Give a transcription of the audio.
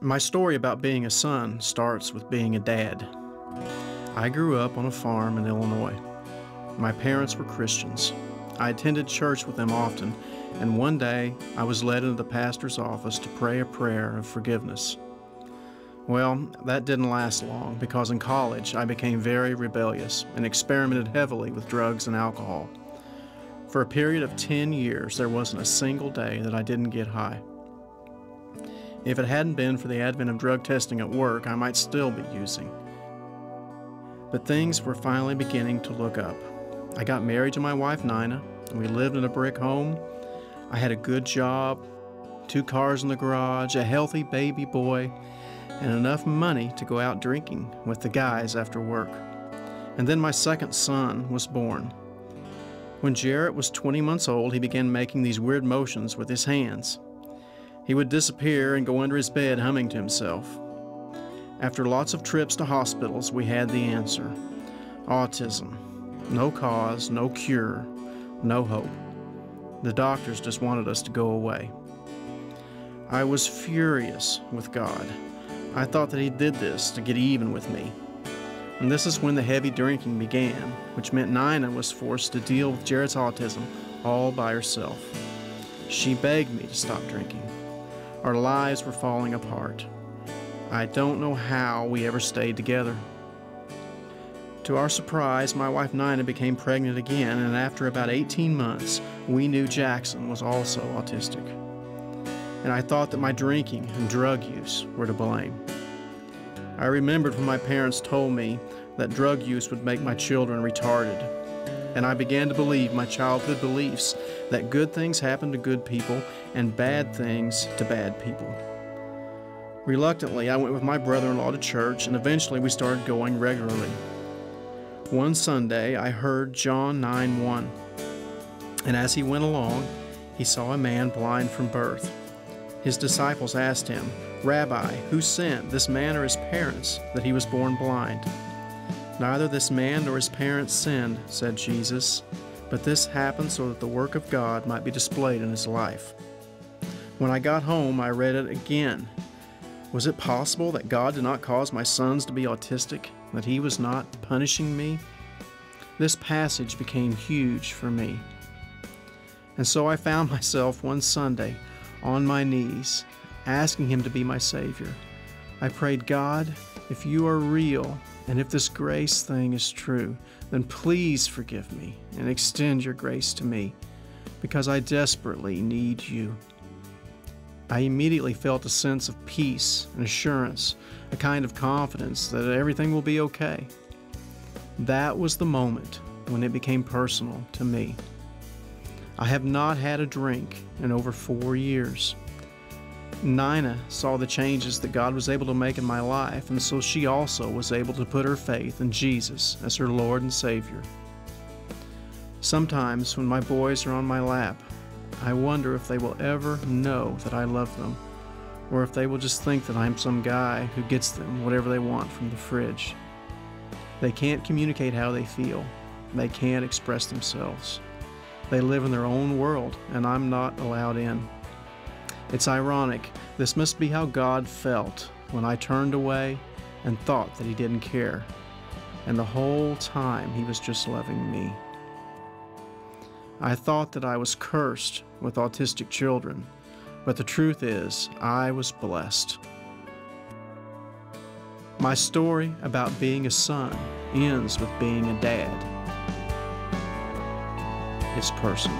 My story about being a son starts with being a dad. I grew up on a farm in Illinois. My parents were Christians. I attended church with them often, and one day I was led into the pastor's office to pray a prayer of forgiveness. Well, that didn't last long because in college I became very rebellious and experimented heavily with drugs and alcohol. For a period of 10 years, there wasn't a single day that I didn't get high. If it hadn't been for the advent of drug testing at work, I might still be using. But things were finally beginning to look up. I got married to my wife, Nina, and we lived in a brick home. I had a good job, 2 cars in the garage, a healthy baby boy, and enough money to go out drinking with the guys after work. And then my second son was born. When Jarrett was 20 months old, he began making these weird motions with his hands. He would disappear and go under his bed humming to himself. After lots of trips to hospitals, we had the answer. Autism. No cause, no cure, no hope. The doctors just wanted us to go away. I was furious with God. I thought that He did this to get even with me. And this is when the heavy drinking began, which meant Nina was forced to deal with Jarrett's autism all by herself. She begged me to stop drinking. Our lives were falling apart. I don't know how we ever stayed together. To our surprise, my wife Nina became pregnant again, and after about 18 months, we knew Jackson was also autistic. And I thought that my drinking and drug use were to blame. I remembered when my parents told me that drug use would make my children retarded, and I began to believe my childhood beliefs that good things happen to good people and bad things to bad people. Reluctantly, I went with my brother-in-law to church, and eventually we started going regularly. One Sunday, I heard John 9:1, and as he went along, he saw a man blind from birth. His disciples asked him, "Rabbi, who sinned, this man or his parents, that he was born blind?" "Neither this man nor his parents sinned," said Jesus, "but this happened so that the work of God might be displayed in his life." When I got home, I read it again. Was it possible that God did not cause my sons to be autistic, that He was not punishing me? This passage became huge for me. And so I found myself one Sunday on my knees, asking Him to be my Savior. I prayed, "God, if You are real, and if this grace thing is true, then please forgive me and extend Your grace to me, because I desperately need You." I immediately felt a sense of peace and assurance, a kind of confidence that everything will be okay. That was the moment when it became personal to me. I have not had a drink in over 4 years. Nina saw the changes that God was able to make in my life, and so she also was able to put her faith in Jesus as her Lord and Savior. Sometimes when my boys are on my lap, I wonder if they will ever know that I love them, or if they will just think that I'm some guy who gets them whatever they want from the fridge. They can't communicate how they feel. They can't express themselves. They live in their own world, and I'm not allowed in. It's ironic. This must be how God felt when I turned away and thought that He didn't care. And the whole time He was just loving me. I thought that I was cursed with autistic children, but the truth is, I was blessed. My story about being a son ends with being a dad. It's personal.